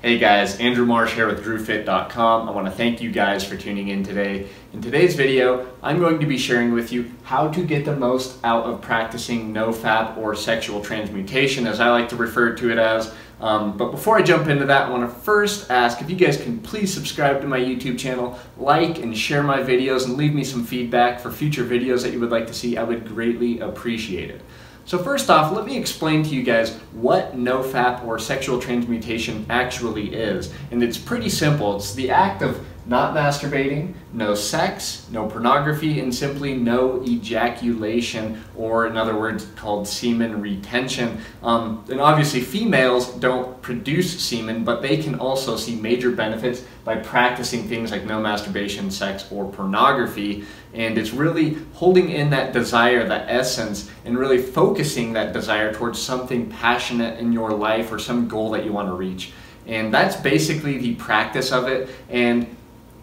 Hey guys, Andrew Marsh here with DrewFit.com. I want to thank you guys for tuning in today. In today's video, I'm going to be sharing with you how to get the most out of practicing NoFap or sexual transmutation, as I like to refer to it as. But before I jump into that, I want to first ask if you guys can please subscribe to my YouTube channel, like and share my videos, and leave me some feedback for future videos that you would like to see. I would greatly appreciate it. So first off, let me explain to you guys what NoFap or sexual transmutation actually is. And it's pretty simple. It's the act of not masturbating, no sex, no pornography, and simply no ejaculation, or in other words, called semen retention. And obviously females don't produce semen, but they can also see major benefits by practicing things like no masturbation, sex, or pornography. And it's really holding in that desire, that essence, and really focusing that desire towards something passionate in your life or some goal that you want to reach. And that's basically the practice of it. And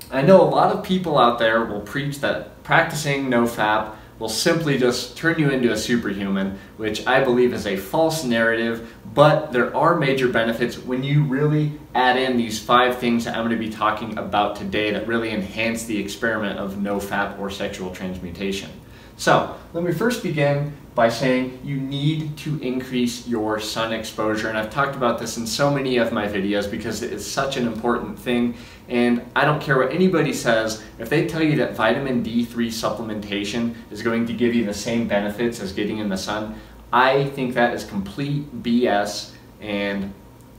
I know a lot of people out there will preach that practicing NoFap will simply just turn you into a superhuman, which I believe is a false narrative, but there are major benefits when you really add in these 5 things that I'm going to be talking about today that really enhance the experiment of NoFap or sexual transmutation. So let me first begin by saying you need to increase your sun exposure, and I've talked about this in so many of my videos because it is such an important thing. And I don't care what anybody says, if they tell you that vitamin D3 supplementation is going to give you the same benefits as getting in the sun, I think that is complete BS, and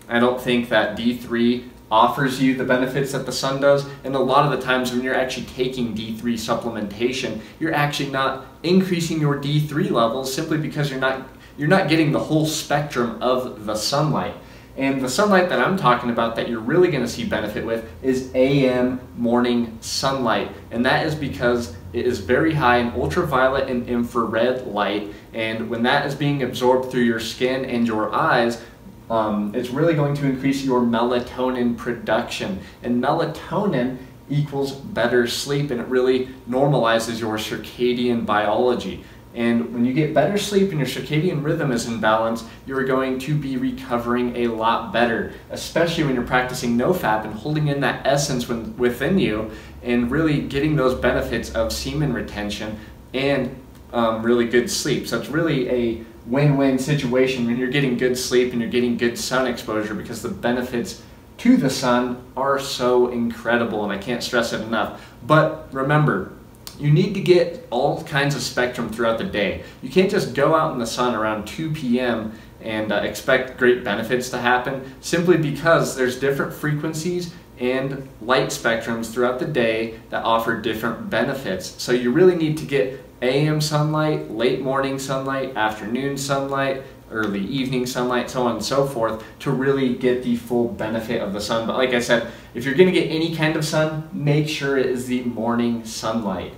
I don't think that D3 offers you the benefits that the sun does. And a lot of the times when you're actually taking D3 supplementation, you're actually not increasing your D3 levels simply because you're not getting the whole spectrum of the sunlight. And the sunlight that I'm talking about that you're really going to see benefit with is AM morning sunlight. And that is because it is very high in ultraviolet and infrared light. And when that is being absorbed through your skin and your eyes, it's really going to increase your melatonin production. And melatonin equals better sleep, and it really normalizes your circadian biology. And when you get better sleep and your circadian rhythm is in balance, you're going to be recovering a lot better, especially when you're practicing NoFap and holding in that essence within you and really getting those benefits of semen retention and really good sleep. So it's really a win-win situation when you're getting good sleep and you're getting good sun exposure, because the benefits to the sun are so incredible, and I can't stress it enough. But remember, you need to get all kinds of spectrum throughout the day. You can't just go out in the sun around 2 p.m. and expect great benefits to happen, simply because there's different frequencies and light spectrums throughout the day that offer different benefits. So you really need to get AM sunlight, late morning sunlight, afternoon sunlight, early evening sunlight, so on and so forth, to really get the full benefit of the sun. But like I said, if you're going to get any kind of sun, make sure it is the morning sunlight.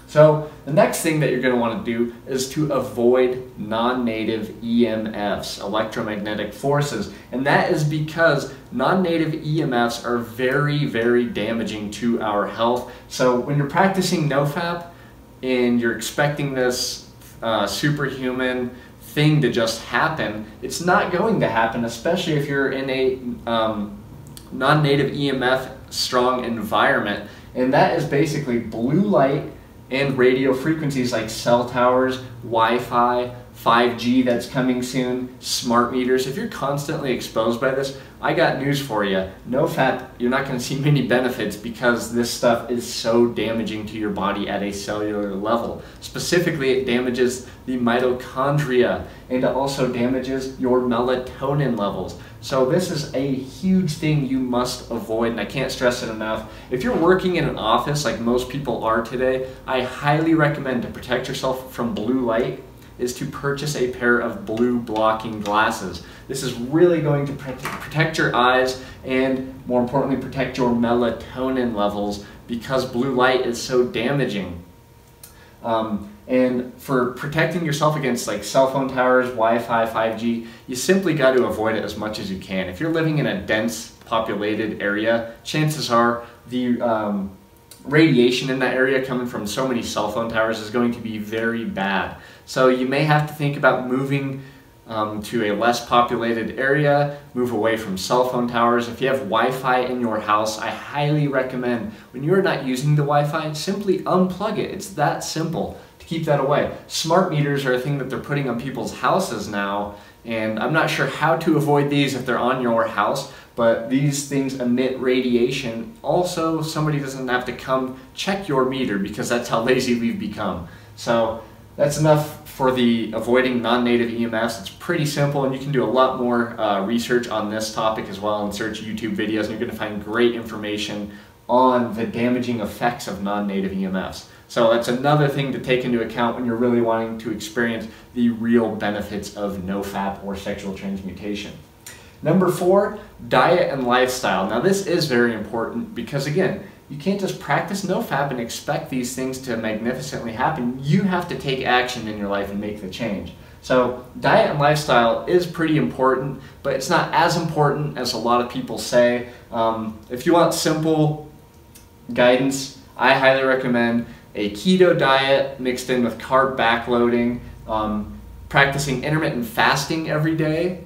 So the next thing that you're going to want to do is to avoid non-native EMFs, electromagnetic forces. And that is because non-native EMFs are very, very damaging to our health. So when you're practicing NoFap and you're expecting this superhuman thing to just happen, it's not going to happen, especially if you're in a non-native EMF strong environment. And that is basically blue light and radio frequencies like cell towers, Wi-Fi, 5G that's coming soon, smart meters. If you're constantly exposed by this, I got news for you. NoFap, you're not going to see many benefits because this stuff is so damaging to your body at a cellular level. Specifically, it damages the mitochondria, and it also damages your melatonin levels. So this is a huge thing you must avoid, and I can't stress it enough. If you're working in an office like most people are today, I highly recommend, to protect yourself from blue light, is to purchase a pair of blue blocking glasses. This is really going to protect your eyes and, more importantly, protect your melatonin levels, because blue light is so damaging. And for protecting yourself against like cell phone towers, Wi-Fi, 5G, you simply got to avoid it as much as you can. If you're living in a dense populated area, chances are the radiation in that area coming from so many cell phone towers is going to be very bad. So you may have to think about moving to a less populated area, move away from cell phone towers. If you have Wi-Fi in your house, I highly recommend when you're not using the Wi-Fi, simply unplug it. It's that simple to keep that away. Smart meters are a thing that they're putting on people's houses now, and I'm not sure how to avoid these if they're on your house, but these things emit radiation. Also, somebody doesn't have to come check your meter because that's how lazy we've become. So that's enough for the avoiding non-native EMFs. It's pretty simple, and you can do a lot more research on this topic as well and search YouTube videos, and you're going to find great information on the damaging effects of non-native EMFs. So that's another thing to take into account when you're really wanting to experience the real benefits of NoFap or sexual transmutation. Number 4, diet and lifestyle. Now this is very important because, again, you can't just practice NoFap and expect these things to magnificently happen. You have to take action in your life and make the change. So diet and lifestyle is pretty important, but it's not as important as a lot of people say. If you want simple guidance, I highly recommend a keto diet mixed in with carb backloading, practicing intermittent fasting every day,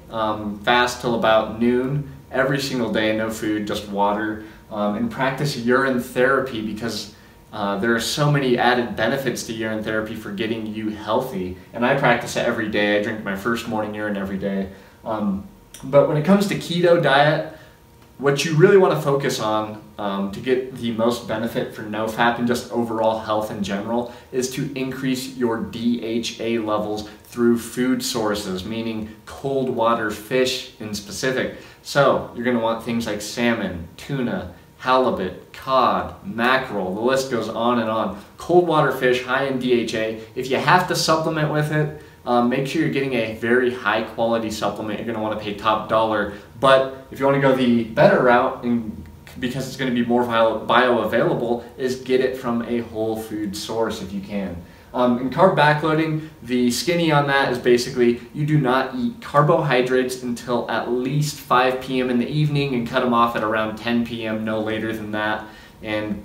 fast till about noon, every single day, no food, just water, and practice urine therapy because there are so many added benefits to urine therapy for getting you healthy. And I practice it every day. I drink my first morning urine every day. But when it comes to keto diet, what you really want to focus on to get the most benefit for NoFap and just overall health in general is to increase your DHA levels through food sources, meaning cold water fish in specific. So you're going to want things like salmon, tuna, halibut, cod, mackerel, the list goes on and on. Cold water fish high in DHA. If you have to supplement with it, make sure you're getting a very high quality supplement. You're going to want to pay top dollar. But if you want to go the better route, and because it's going to be more bioavailable, is get it from a whole food source if you can. In carb backloading, the skinny on that is basically you do not eat carbohydrates until at least 5 p.m. in the evening and cut them off at around 10 p.m., no later than that. And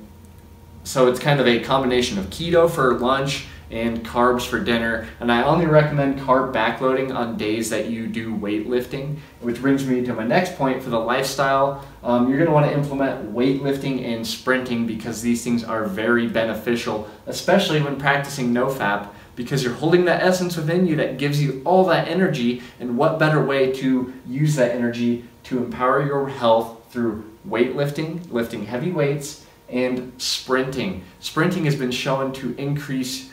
so it's kind of a combination of keto for lunch and carbs for dinner, and I only recommend carb backloading on days that you do weightlifting, which brings me to my next point for the lifestyle. You're going to want to implement weightlifting and sprinting because these things are very beneficial, especially when practicing NoFap, because you're holding that essence within you that gives you all that energy, and what better way to use that energy to empower your health through weightlifting, lifting heavy weights, and sprinting. Sprinting has been shown to increase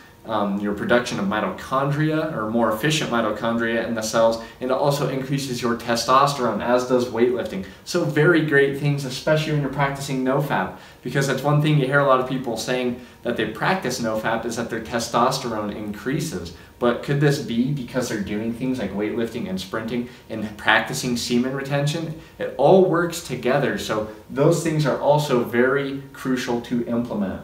your production of mitochondria, or more efficient mitochondria in the cells, and it also increases your testosterone, as does weightlifting. So very great things, especially when you're practicing NoFap, because that's one thing you hear a lot of people saying that they practice NoFap is that their testosterone increases. But could this be because they're doing things like weightlifting and sprinting and practicing semen retention? It all works together, so those things are also very crucial to implement.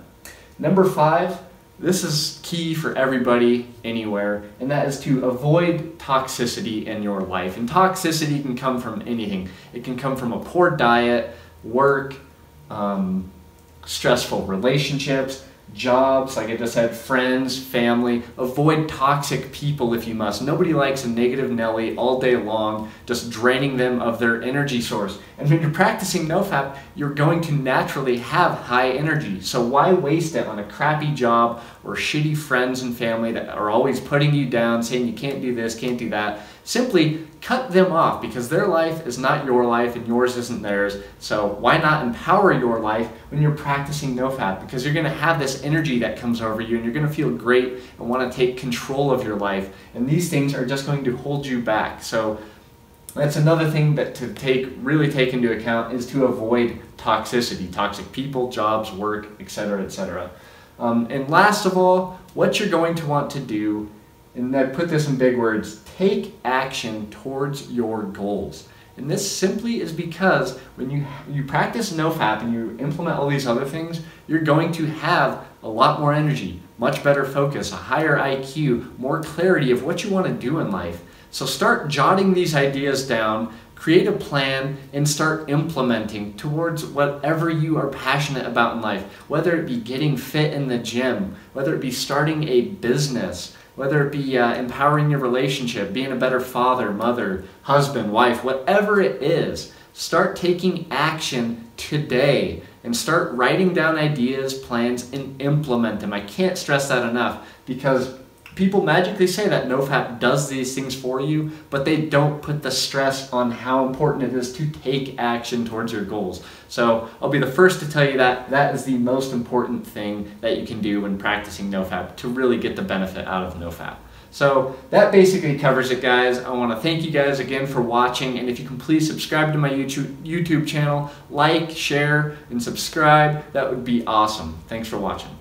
Number 5, this is key for everybody, anywhere, and that is to avoid toxicity in your life. And toxicity can come from anything. It can come from a poor diet, work, stressful relationships, jobs, like I just said, friends, family. Avoid toxic people if you must. Nobody likes a negative Nelly all day long, just draining them of their energy source. And when you're practicing NoFap, you're going to naturally have high energy. So why waste it on a crappy job or shitty friends and family that are always putting you down, saying you can't do this, can't do that? Simply cut them off, because their life is not your life and yours isn't theirs. So why not empower your life when you're practicing NoFap? Because you're going to have this energy that comes over you and you're going to feel great and want to take control of your life. And these things are just going to hold you back. So that's another thing that to really take into account, is to avoid toxicity, toxic people, jobs, work, etc., etc. And last of all, what you're going to want to do, and I put this in big words, take action towards your goals. And this simply is because when you practice NoFap and you implement all these other things, you're going to have a lot more energy, much better focus, a higher IQ, more clarity of what you want to do in life. So start jotting these ideas down, create a plan, and start implementing towards whatever you are passionate about in life, whether it be getting fit in the gym, whether it be starting a business, whether it be empowering your relationship, being a better father, mother, husband, wife, whatever it is. Start taking action today and start writing down ideas, plans, and implement them. I can't stress that enough, because people magically say that NoFap does these things for you, but they don't put the stress on how important it is to take action towards your goals. So I'll be the first to tell you that that is the most important thing that you can do when practicing NoFap to really get the benefit out of NoFap. So that basically covers it, guys. I want to thank you guys again for watching, and if you can please subscribe to my YouTube channel, like, share, and subscribe, that would be awesome. Thanks for watching.